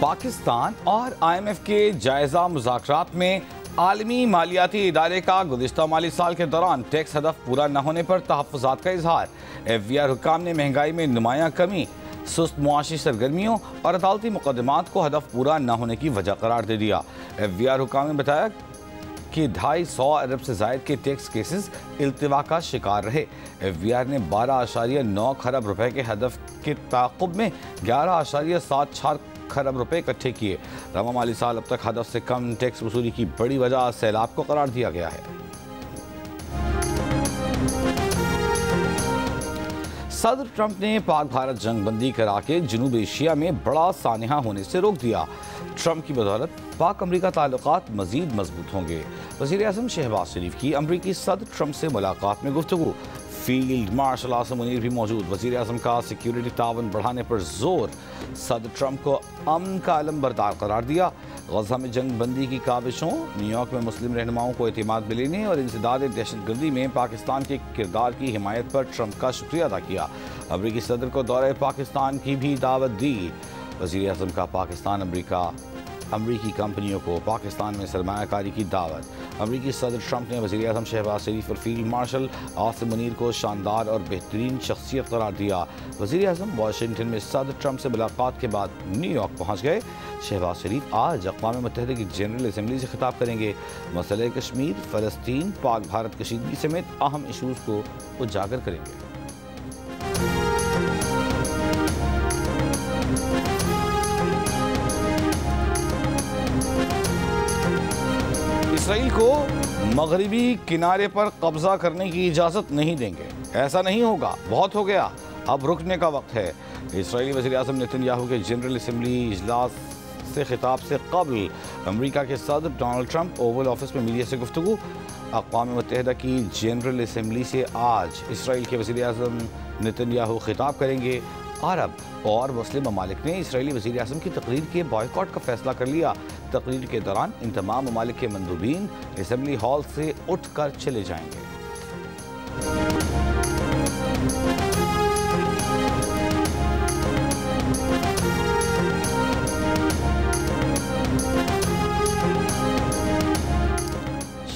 पाकिस्तान और IMF के जायजा मुज़ाकरात में आलमी मालियाती इदारे का गुज़िश्ता माली साल के दौरान टैक्स हदफ पूरा न होने पर तहफ़्फ़ुज़ात का इजहार। FVR हुक्काम ने महंगाई में नुमायां कमी, सुस्त मुआशी सरगर्मियों और अदालती मुकदमात को हदफ पूरा न होने की वजह करार दे दिया। FVR हुक्काम ने बताया कि 250 अरब से ज़ायद के टैक्स केसेस इल्तिवा का शिकार रहे। FVR ने 12.9 खरब रुपए के हदफ के ताक़ुब में 11.74 खरब रुपए इकट्ठे किए। रवा माली साल अब तक हदफ से कम टैक्स वसूली की बड़ी वजह सैलाब को करार दिया गया है। सदर ट्रंप ने पाक भारत जंग बंदी करा के जनूब एशिया में बड़ा सानिहा होने से रोक दिया। ट्रंप की बदौलत पाक अमरीका ताल्लुकात मजीद मजबूत होंगे। वज़ीर आज़म शहबाज शरीफ की अमरीकी सदर ट्रंप से मुलाकात में गुफ्तगू। फील्ड मार्शल आसिम मुनीर भी मौजूद। वज़ीर आज़म का सिक्योरिटी तावन बढ़ाने पर जोर। सदर ट्रंप को अमन का अलम बरदार करार दिया। गजा में जंग बंदी की काविशों, न्यूयॉर्क में मुस्लिम रहनुमाओं को एतमाद मिलने और इंसदाद दहशतगर्दी में पाकिस्तान के किरदार की हिमायत पर ट्रंप का शुक्रिया अदा किया। अमरीकी सदर को दौरे पाकिस्तान की भी दावत दी। वज़ीर आज़म का पाकिस्तान अमरीकी कंपनियों को पाकिस्तान में सरमायाकारी की दावत। अमरीकी सदर ट्रंप ने वज़ीर आज़म शहबाज शरीफ और फील्ड मार्शल आसिम मुनीर को शानदार और बेहतरीन शख्सियत करार दिया। वज़ीर आज़म वाशिंगटन में सदर ट्रंप से मुलाकात के बाद न्यूयॉर्क पहुँच गए। शहबाज शरीफ आज अक़वाम मुत्तहिदा की जनरल असम्बली से खिताब करेंगे। मसले कश्मीर, फ़लस्तीन, पाक भारत कशीदगी समेत अहम इशूज़ को उजागर करेंगे। इसराइल को मगरिबी किनारे पर कब्जा करने की इजाज़त नहीं देंगे। ऐसा नहीं होगा, बहुत हो गया, अब रुकने का वक्त है। इसराइली वज़ीर आज़म नेतन्याहू के जनरल असम्बली इजलास से खिताब से कबल अमरीका के सदर डोनाल्ड ट्रंप ओवल ऑफिस में मीडिया से गुफ्तगू। अक़वाम मुत्तहिदा की जनरल असम्बली से आज इसराइल के वज़ीर आज़म नेतन्याहू खिताब करेंगे। अरब और मुस्लिम ममालिक ने इसराइली वज़ीर आज़म की तकरीर के बॉयकॉट का फैसला कर लिया। तकरीर के दौरान इन तमाम ममालिक के मंदूबीन असम्बली हॉल से उठ कर चले जाएंगे।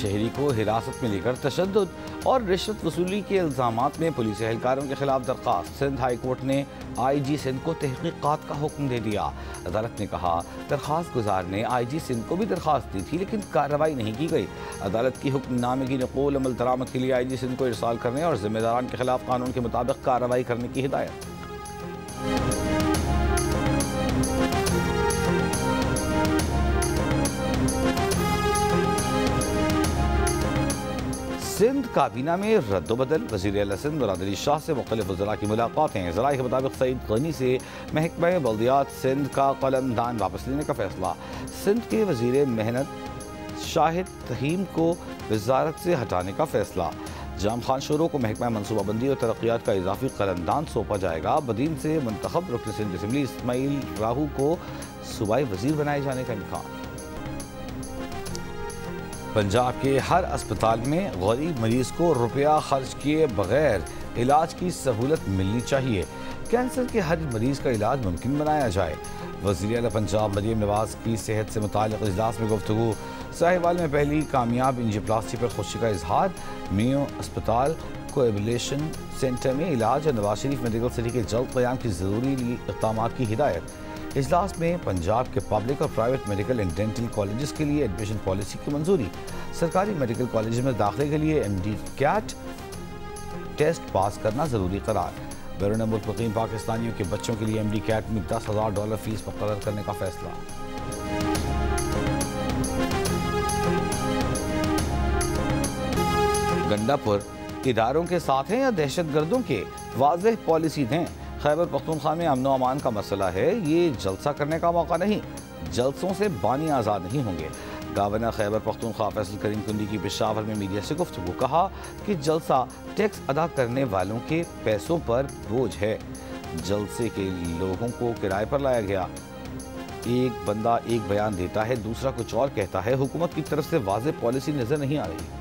शहरी को हिरासत में लेकर तशद्दुद और रिश्वत वसूली के इल्ज़ामात में पुलिस एहलकारों के खिलाफ दरख्वास्त। सिंध हाई कोर्ट ने IG सिंध को तहकीकात का हुक्म दे दिया। अदालत ने कहा दरख्वास्त गुजार ने IG सिंध को भी दरख्वास्त दी थी लेकिन कार्रवाई नहीं की गई। अदालत की हुक्मनामे की नक़ुल अमल दरामद के लिए IG सिंध को इरसाल करने और जिम्मेदारान के खिलाफ कानून के मुताबिक कार्रवाई करने की हिदायत। सिंध काबीना में रद्दोबदल। वज़ीर आला सिंध मुराद अली शाह से मुख्तलिफ वज़रा की मुलाकातें। ज़राए के मुताबिक सईद गनी से महकमा बल्दियात सिंध का कलमदान वापस लेने का फैसला। सिंध के वज़ीर मेहनत शाहिद तहीम को वजारत से हटाने का फैसला। जाम खान शोरो को महकमा मनसूबाबंदी और तरक्यात का इजाफी कलमदान सौंपा जाएगा। बदीन से मुंतखब रुकन सिंध असम्बली इस्माइल राहू को सूबाई वज़ीर बनाए जाने का इम्कान। पंजाब के हर अस्पताल में गरीब मरीज को रुपया खर्च किए बगैर इलाज की सहूलत मिलनी चाहिए। कैंसर के हर मरीज का इलाज मुमकिन बनाया जाए। वज़ीर आला पंजाब मरीम नवाज की सेहत से मुताल्लिक़ इजलास में गुफ्तगू। साहिवाल में पहली कामयाब एंजियोप्लास्टी पर खुशी का इजहार। मियो अस्पताल कोएबुलेशन सेंटर में इलाज और नवाज शरीफ मेडिकल सिटी के जल्द क़याम की ज़रूरी इक़दाम की हिदायत। इजलास में पंजाब के पब्लिक और private medical and dental colleges के लिए एडमिशन पॉलिसी की मंजूरी। सरकारी मेडिकल कॉलेज में दाखिले के लिए MD कैट टेस्ट पास करना ज़रूरी करार। बैरून मुल्क मुक़ीम पाकिस्तानियों के बच्चों के लिए MD कैट में $10,000 फीस मुकर्रर करने का फैसला। गंडापुर इदारों के साथ हैं या दहशतगर्दों के, वाज़ेह पॉलिसी दें। खैबर पख्तूनख्वा में अमन व अमान का मसला है, ये जलसा करने का मौका नहीं। जलसों से बानी आज़ाद नहीं होंगे। गवर्नर खैबर पख्तूनख्वा फैसल करीम कुंडी की पेशावर में मीडिया से गुफ्तगू। कहा कि जलसा टैक्स अदा करने वालों के पैसों पर बोझ है। जलसे के लोगों को किराए पर लाया गया। एक बंदा एक बयान देता है, दूसरा कुछ और कहता है। हुकूमत की तरफ से वाज़ेह पॉलिसी नजर नहीं आ रही।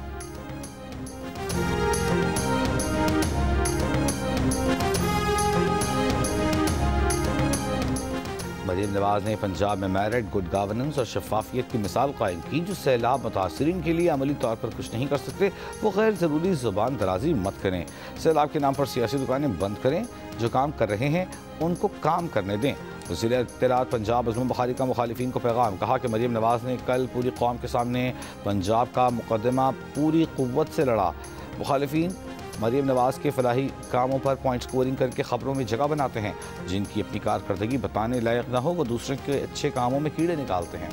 मरीम नवाज ने पंजाब में मेरिट, गुड गवर्नेंस और शफाफियत की मिसाल कायम की। जो सैलाब मुतासरीन के लिए अमली तौर पर कुछ नहीं कर सकते वो गैर ज़रूरी ज़ुबान दराजी मत करें। सैलाब के नाम पर सियासी दुकानें बंद करें। जो काम कर रहे हैं उनको काम करने दें। वज़ीर इत्तलात पंजाब अज़म बुखारी का मुखालिफिन को पैगाम, कहा कि मरीम नवाज ने कल पूरी कौम के सामने पंजाब का मुकदमा पूरी क़ुव्वत से लड़ा। मुखालिफिन मरीम नवाज के फलाही कामों पर पॉइंट स्कोरिंग करके खबरों में जगह बनाते हैं। जिनकी अपनी कारकर्दगी बताने लायक न हो वो दूसरे के अच्छे कामों में कीड़े निकालते हैं।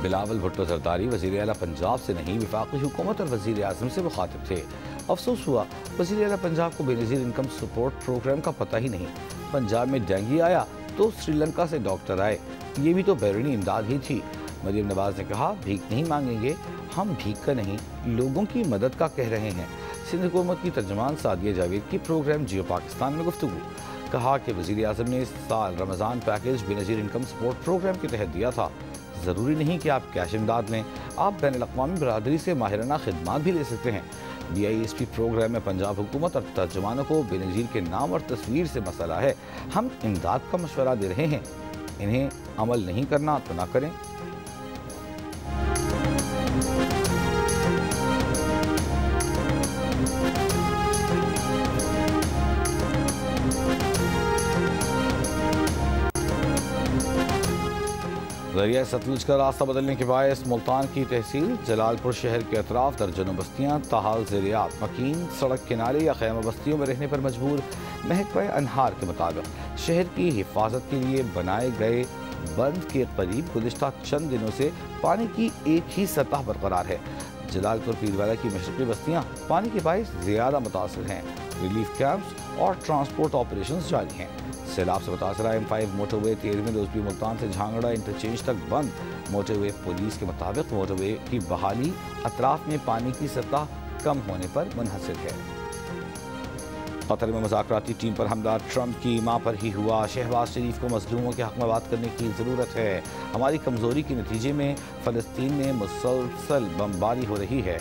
बिलावल भुट्टो जरदारी वज़ीर आला पंजाब से नहीं वफाकी हुकूमत और वज़ीर आज़म से मुखातिब थे। अफसोस हुआ वज़ीर आला पंजाब को बेनज़ीर इनकम सपोर्ट प्रोग्राम का पता ही नहीं। पंजाब में डेंगू आया तो श्रीलंका से डॉक्टर आए, ये भी तो बैरूनी इमदाद ही थी। मरीम नवाज ने कहा भीख नहीं मांगेंगे, हम भीख का नहीं लोगों की मदद का कह रहे हैं। सिंध हुकूमत की तर्जुमान सादिया जावेद की प्रोग्राम जियो पाकिस्तान में गुफ्तगू, कहा कि वज़ीर आज़म ने इस साल Ramzan package Benazir income support program के तहत दिया था। ज़रूरी नहीं कि आप कैश इमदाद लें, आप बैन अल-अक़वामी बरादरी से माहिराना खिदमात भी ले सकते हैं। BISP प्रोग्राम में पंजाब हुकूमत और तर्जुमानों को बेनज़ीर के नाम और तस्वीर से मसला है। हम इमदाद का मशवरा दे रहे हैं, इन्हें अमल नहीं करना तो ना करें। दरिया सतलुज का रास्ता बदलने के बायस मुल्तान की तहसील जलालपुर शहर के अतराफ दर्जनों बस्तियाँ ताहाल ज़ेरियाब, मकीन सड़क किनारे या खैमा बस्तियों में रहने पर मजबूर। महकमा अनहार के मुताबिक शहर की हिफाजत के लिए बनाए गए बंद के करीब गुज़िश्ता चंद दिनों से पानी की एक ही सतह बरकरार है। जलालपुर पीरवाला की मशरक़ी बस्तियाँ पानी के बायस ज़्यादा मुतासिर हैं। रिलीफ कैंप्स और ट्रांसपोर्ट ऑपरेशन जारी हैं। सैलाब से मुतासरा M5 मोटरवे 13वें रोज भी मुल्तान से झांगड़ा इंटरचेंज तक बंद। मोटरवे पुलिस के मुताबिक मोटरवे की बहाली अतराफ में पानी की सतह कम होने पर मुनहसर है। कतर में मुज़ाकराती टीम पर हमला ट्रंप की मां पर ही हुआ। शहबाज शरीफ को मजलूमों के हक़ में बात करने की ज़रूरत है। हमारी कमज़ोरी के नतीजे में फ़लस्तीन में मुसलसल बमबारी हो रही है।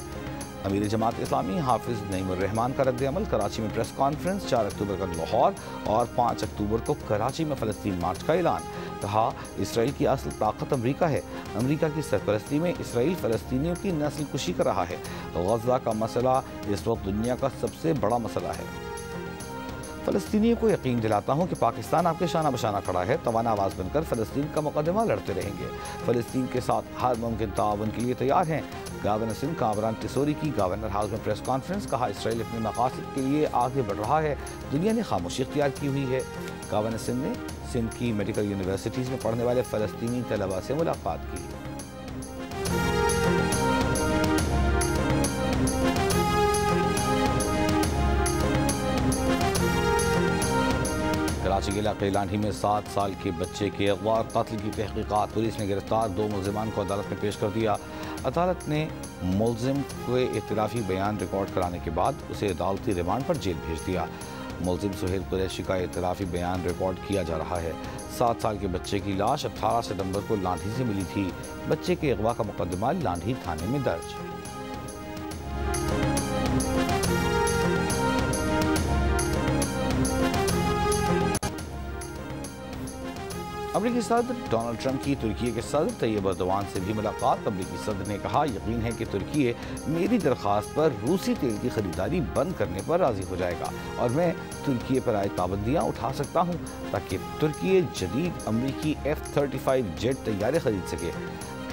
अमीर जमात इस्लामी हाफिज़ नईमुर रहमान का रद्द-ए-अमल। कराची में प्रेस कॉन्फ्रेंस। 4 अक्टूबर का लाहौर और 5 अक्टूबर को कराची में फ़लस्तीन मार्च का ऐलान। कहा इसराइल की असल ताकत अमरीका है। अमरीका की सरपरस्ती में इसराइल फ़लस्तीनियों की नस्ल कुशी कर रहा है। गज़ा का मसला इस वक्त दुनिया का सबसे बड़ा मसला है। फ़लस्तीनियों को यकीन दिलाता हूँ कि पाकिस्तान आपके शाना बशाना खड़ा है। तवाना आवाज़ बनकर फ़लस्तीन का मुकदमा लड़ते रहेंगे। फ़लस्तीन के साथ हर मुमकिन ताउन के लिए तैयार हैं। गवर्नर सिंध कामरान टिसोरी की गवर्नर हाउस में प्रेस कॉन्फ्रेंस। कहा इसराइल अपने मकासद के लिए आगे बढ़ रहा है, दुनिया ने खामोशी इख्तियार की हुई है। गवर्नर सिंध ने सिंध की मेडिकल यूनिवर्सिटीज़ में पढ़ने वाले फ़लस्तीनी तलबा से मुलाकात की। कराची के इलाके लांढी में 7 साल के बच्चे के अगवा और कत्ल की तहकीकात। पुलिस ने गिरफ्तार 2 मुलजिमान को अदालत में पेश कर दिया। अदालत ने मुलजिम को इख्तिलाफी बयान रिकॉर्ड कराने के बाद उसे अदालती रिमांड पर जेल भेज दिया। मुलजिम सुहेल कुरैशी का इख्तिलाफी बयान रिकॉर्ड किया जा रहा है। 7 साल के बच्चे की लाश 18 सितंबर को लांढी से मिली थी। बच्चे के अगवा का मुकदमा लांढी थाने में दर्ज। अमरीकी सदर डोनाल्ड ट्रंप की तुर्की के सदर तैयब अर्दोआन से भी मुलाकात। अमरीकी सदर ने कहा यकीन है कि तुर्की मेरी दरख्वास्त पर रूसी तेल की खरीदारी बंद करने पर राजी हो जाएगा और मैं तुर्की पर आए पाबंदियाँ उठा सकता हूँ ताकि तुर्की जदीद अमरीकी F-35 जेट तैयारे खरीद सके।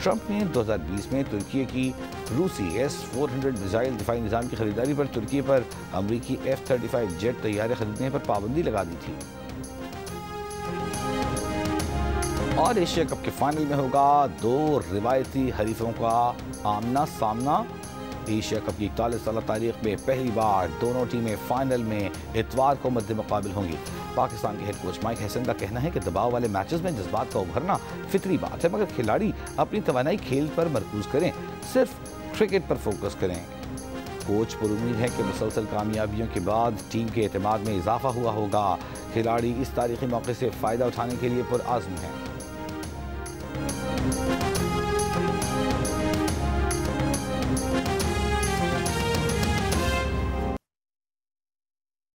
ट्रंप ने 2020 में तुर्की की रूसी S-400 मिसाइल दिफाई निज़ाम की खरीदारी पर तुर्की पर अमरीकी F-35 जेट तैयारे खरीदने पर पाबंदी लगा दी थी। और एशिया कप के फाइनल में होगा 2 रिवायती हरीफों का आमना सामना। एशिया कप की 41 साल तारीख में पहली बार दोनों टीमें फाइनल में इतवार को मद्दे मुकाबिल होंगी। पाकिस्तान के हेड कोच माइक हैसन का कहना है कि दबाव वाले मैचेस में जज्बात का उभरना फितरी बात है, मगर खिलाड़ी अपनी तवानाई खेल पर मरकूज करें, सिर्फ क्रिकेट पर फोकस करें। कोच पर उम्मीद है कि मुसलसल कामयाबियों के बाद टीम के एतमाद में इजाफा हुआ होगा। खिलाड़ी इस तारीखी मौके से फ़ायदा उठाने के लिए पुरअज़्म हैं।